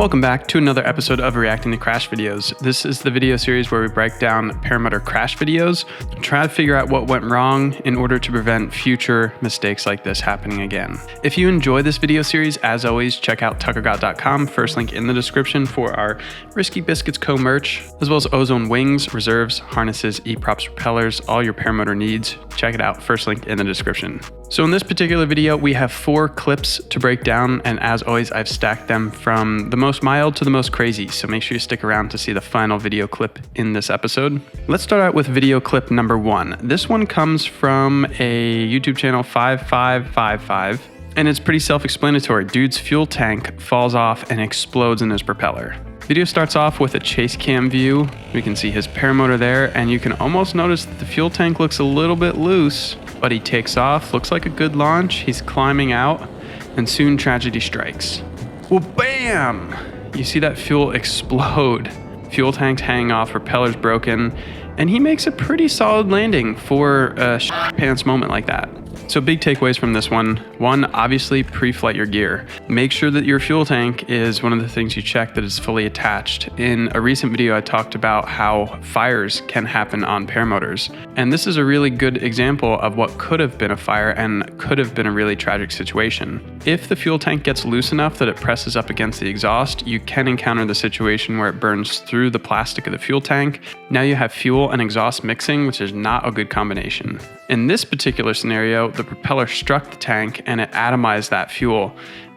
Welcome back to another episode of Reacting to Crash Videos. This is the video series where we break down Paramotor crash videos, try to figure out what went wrong in order to prevent future mistakes like this happening again. If you enjoy this video series, as always, check out tuckergott.com, first link in the description for our Risky Biscuits co-merch, as well as ozone wings, reserves, harnesses, e-props, propellers, all your paramotor needs. Check it out, first link in the description. So in this particular video, we have 4 clips to break down, and as always, I've stacked them from the most mild to the most crazy, so make sure you stick around to see the final video clip in this episode. Let's start out with video clip number 1. This one comes from a YouTube channel, 5555, and it's pretty self-explanatory. Dude's fuel tank falls off and explodes in his propeller. Video starts off with a chase cam view. We can see his paramotor there, and you can almost notice that the fuel tank looks a little bit loose, but he takes off, looks like a good launch. He's climbing out, and soon tragedy strikes. Well, bam! You see that fuel explode. Fuel tank's hanging off, propeller's broken, and he makes a pretty solid landing for a pants moment like that. So big takeaways from this one. 1, obviously pre-flight your gear. Make sure that your fuel tank is one of the things you check that is fully attached. In a recent video, I talked about how fires can happen on paramotors. And this is a really good example of what could have been a fire and could have been a really tragic situation. If the fuel tank gets loose enough that it presses up against the exhaust, you can encounter the situation where it burns through the plastic of the fuel tank. Now you have fuel and exhaust mixing, which is not a good combination. In this particular scenario, the propeller struck the tank and it atomized that fuel.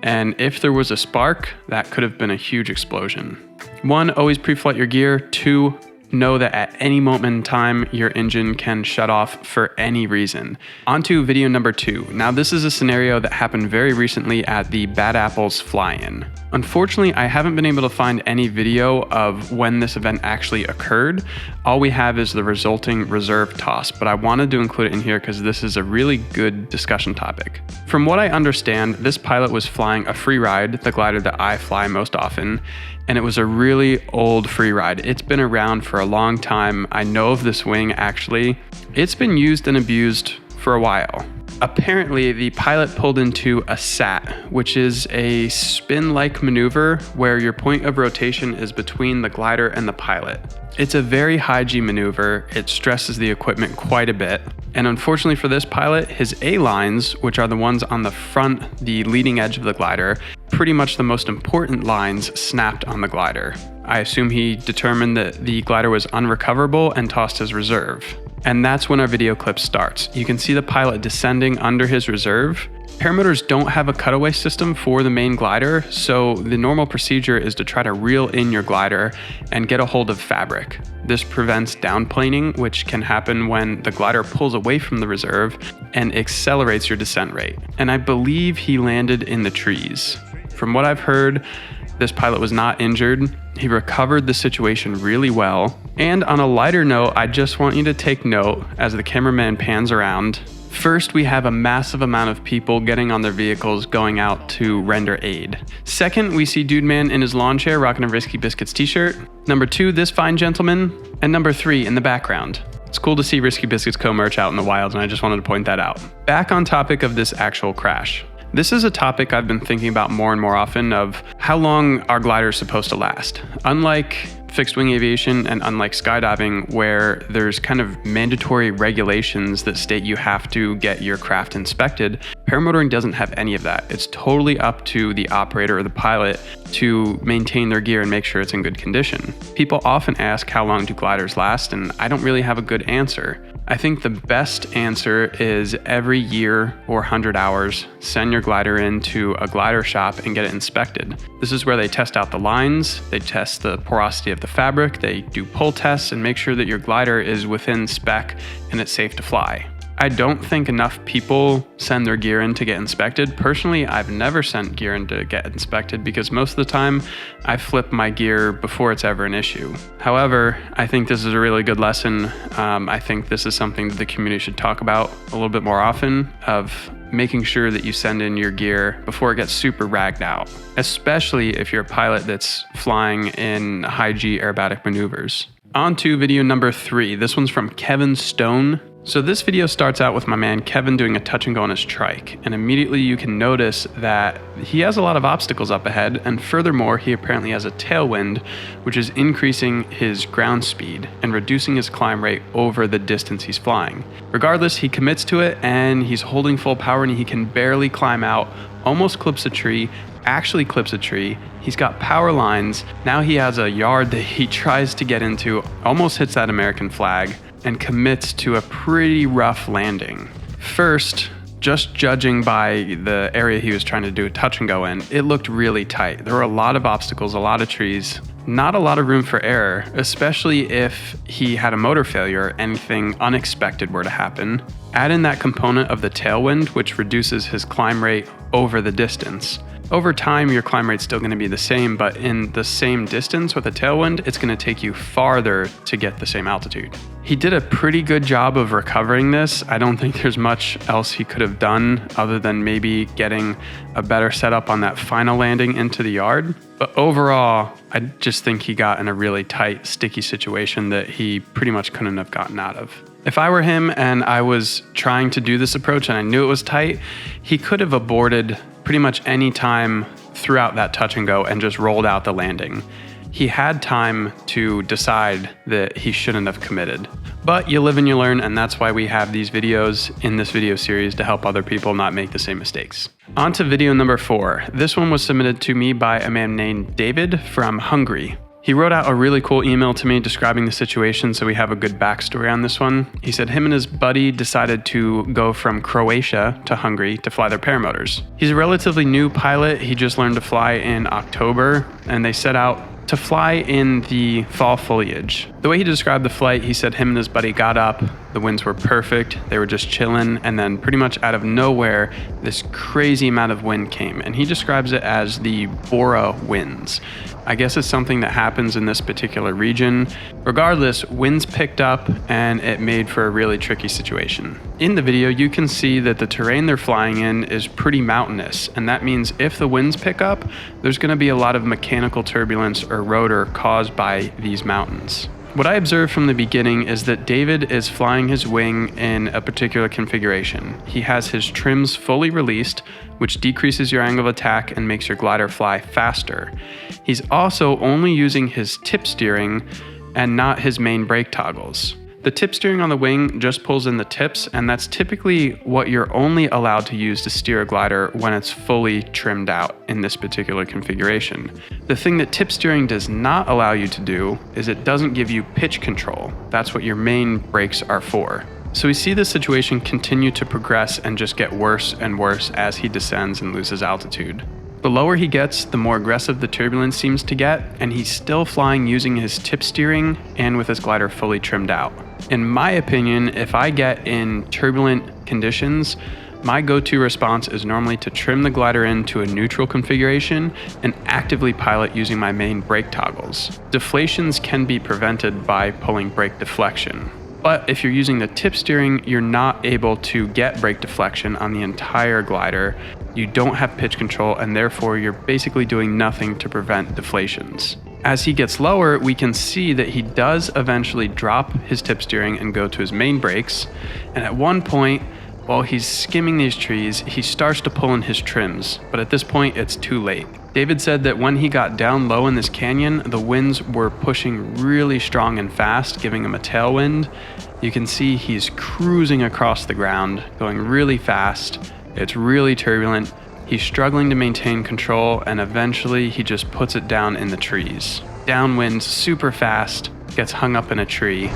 And if there was a spark, that could have been a huge explosion. 1, always pre-flight your gear. 2, know that at any moment in time, your engine can shut off for any reason. On to video number 2. Now, this is a scenario that happened very recently at the Bad Apples fly-in. Unfortunately, I haven't been able to find any video of when this event actually occurred. All we have is the resulting reserve toss, but I wanted to include it in here because this is a really good discussion topic. From what I understand, this pilot was flying a free ride, the glider that I fly most often, and it was a really old free ride. It's been around for a long time. I know of this wing actually. It's been used and abused for a while. Apparently, the pilot pulled into a SAT, which is a spin-like maneuver where your point of rotation is between the glider and the pilot. It's a very high G maneuver. It stresses the equipment quite a bit. And unfortunately for this pilot, his A-lines, which are the ones on the front, the leading edge of the glider, pretty much the most important lines, snapped on the glider. I assume he determined that the glider was unrecoverable and tossed his reserve. And that's when our video clip starts. You can see the pilot descending under his reserve. Paramotors don't have a cutaway system for the main glider, so the normal procedure is to try to reel in your glider and get a hold of fabric. This prevents downplaning, which can happen when the glider pulls away from the reserve and accelerates your descent rate. And I believe he landed in the trees. From what I've heard, this pilot was not injured. He recovered the situation really well. And on a lighter note, I just want you to take note as the cameraman pans around. First, we have a massive amount of people getting on their vehicles going out to render aid. Second, we see Dude Man in his lawn chair rocking a Risky Biscuits t-shirt. Number 2, this fine gentleman. And number 3, in the background. It's cool to see Risky Biscuits co-merch out in the wild, and I just wanted to point that out. Back on topic of this actual crash. This is a topic I've been thinking about more and more often of how long our glider is supposed to last. Unlike fixed wing aviation and unlike skydiving, where there's kind of mandatory regulations that state you have to get your craft inspected, paramotoring doesn't have any of that. It's totally up to the operator or the pilot to maintain their gear and make sure it's in good condition. People often ask how long do gliders last, and I don't really have a good answer. I think the best answer is every year or 100 hours, send your glider into a glider shop and get it inspected. This is where they test out the lines, they test the porosity of the fabric, they do pull tests and make sure that your glider is within spec and it's safe to fly. I don't think enough people send their gear in to get inspected. Personally, I've never sent gear in to get inspected because most of the time I flip my gear before it's ever an issue. However, I think this is a really good lesson. I think this is something that the community should talk about a little bit more often, of making sure that you send in your gear before it gets super ragged out, especially if you're a pilot that's flying in high G aerobatic maneuvers. On to video number 3. This one's from Kevin Stone. So this video starts out with my man Kevin doing a touch and go on his trike, and immediately you can notice that he has a lot of obstacles up ahead, and furthermore he apparently has a tailwind which is increasing his ground speed and reducing his climb rate over the distance he's flying. Regardless, he commits to it and he's holding full power and he can barely climb out, almost clips a tree, actually clips a tree. He's got power lines. Now he has a yard that he tries to get into, almost hits that American flag, and commits to a pretty rough landing. First, just judging by the area he was trying to do a touch and go in, it looked really tight. There were a lot of obstacles, a lot of trees, not a lot of room for error, especially if he had a motor failure or anything unexpected were to happen. Add in that component of the tailwind, which reduces his climb rate over the distance. Over time, your climb rate's still going to be the same, but in the same distance with a tailwind, it's going to take you farther to get the same altitude. He did a pretty good job of recovering this. I don't think there's much else he could have done other than maybe getting a better setup on that final landing into the yard. But overall, I just think he got in a really tight, sticky situation that he pretty much couldn't have gotten out of. If I were him and I was trying to do this approach and I knew it was tight, he could have aborted pretty much any time throughout that touch and go and just rolled out the landing. He had time to decide that he shouldn't have committed. But you live and you learn, and that's why we have these videos in this video series to help other people not make the same mistakes. On to video number 4. This one was submitted to me by a man named David from Hungary. He wrote out a really cool email to me describing the situation, so we have a good backstory on this one. He said him and his buddy decided to go from Croatia to Hungary to fly their paramotors. He's a relatively new pilot. He just learned to fly in October, and they set out to fly in the fall foliage. The way he described the flight, he said him and his buddy got up, the winds were perfect, they were just chilling, and then pretty much out of nowhere, this crazy amount of wind came, and he describes it as the Bora winds. I guess it's something that happens in this particular region. Regardless, winds picked up and it made for a really tricky situation. In the video, you can see that the terrain they're flying in is pretty mountainous, and that means if the winds pick up, there's going to be a lot of mechanical turbulence or rotor caused by these mountains. What I observed from the beginning is that David is flying his wing in a particular configuration. He has his trims fully released, which decreases your angle of attack and makes your glider fly faster. He's also only using his tip steering and not his main brake toggles. The tip steering on the wing just pulls in the tips, and that's typically what you're only allowed to use to steer a glider when it's fully trimmed out in this particular configuration. The thing that tip steering does not allow you to do is it doesn't give you pitch control. That's what your main brakes are for. So we see this situation continue to progress and just get worse and worse as he descends and loses altitude. The lower he gets, the more aggressive the turbulence seems to get, and he's still flying using his tip steering and with his glider fully trimmed out. In my opinion, if I get in turbulent conditions, my go-to response is normally to trim the glider into a neutral configuration and actively pilot using my main brake toggles. Deflations can be prevented by pulling brake deflection. But if you're using the tip steering, you're not able to get brake deflection on the entire glider. You don't have pitch control, and therefore you're basically doing nothing to prevent deflations. As he gets lower, we can see that he does eventually drop his tip steering and go to his main brakes. And at one point, while he's skimming these trees, he starts to pull in his trims, but at this point it's too late. David said that when he got down low in this canyon, the winds were pushing really strong and fast, giving him a tailwind. You can see he's cruising across the ground, going really fast. It's really turbulent. He's struggling to maintain control, and eventually he just puts it down in the trees. Downwind super fast, gets hung up in a tree.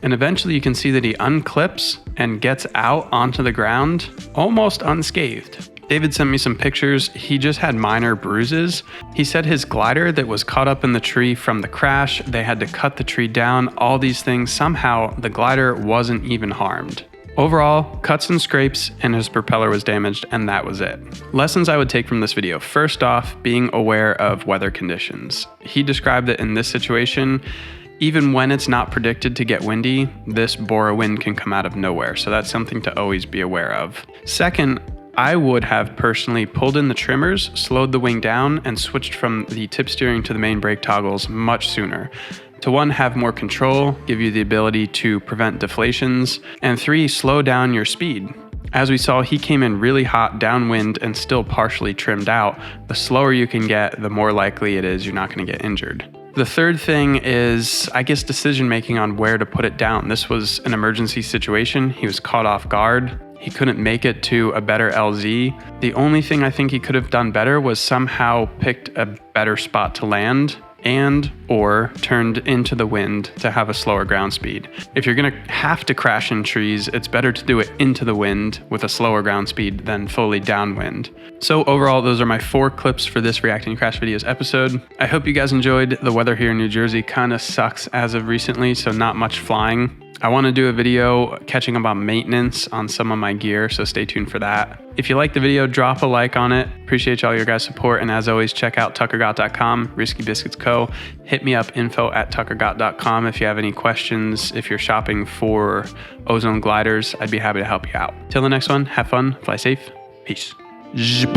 And eventually you can see that he unclips and gets out onto the ground almost unscathed. David sent me some pictures. He just had minor bruises. He said his glider that was caught up in the tree from the crash, they had to cut the tree down, all these things. Somehow the glider wasn't even harmed. Overall, cuts and scrapes, and his propeller was damaged, and that was it. Lessons I would take from this video. First off, being aware of weather conditions. He described that in this situation, Even when it's not predicted to get windy, this Bora wind can come out of nowhere, so that's something to always be aware of. Second, I would have personally pulled in the trimmers, slowed the wing down, and switched from the tip steering to the main brake toggles much sooner. To 1, have more control, give you the ability to prevent deflations, and 3, slow down your speed. As we saw, he came in really hot downwind and still partially trimmed out. The slower you can get, the more likely it is you're not going to get injured. The third thing is, I guess, decision making on where to put it down. This was an emergency situation. He was caught off guard. He couldn't make it to a better LZ. The only thing I think he could have done better was somehow picked a better spot to land or turned into the wind to have a slower ground speed. If you're gonna have to crash in trees, it's better to do it into the wind with a slower ground speed than fully downwind. So overall, those are my 4 clips for this Reacting to Crash Videos episode. I hope you guys enjoyed. The weather here in New Jersey kind of sucks as of recently, so not much flying. I want to do a video catching up on maintenance on some of my gear, so stay tuned for that. If you like the video, drop a like on it. Appreciate all your guys' support, and as always, check out tuckergott.com, Risky Biscuits Co. Hit me up, info@tuckergott.com if you have any questions. If you're shopping for ozone gliders, I'd be happy to help you out. Till the next one, have fun, fly safe, peace. Zip.